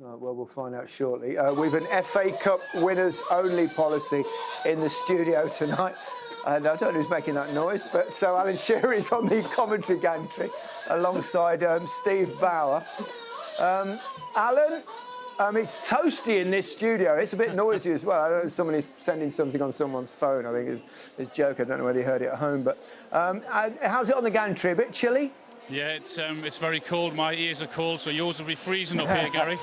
Well, we'll find out shortly. We've an FA Cup winners only policy in the studio tonight. And I don't know who's making that noise, but so Alan Shearer is on the commentary gantry alongside Steve Bauer. Alan, it's toasty in this studio. It's a bit noisy as well. I don't know if somebody's sending something on someone's phone. I think it's a joke. I don't know whether you heard it at home. But how's it on the gantry? A bit chilly? Yeah, it's very cold. My ears are cold, so yours will be freezing up here, Gary.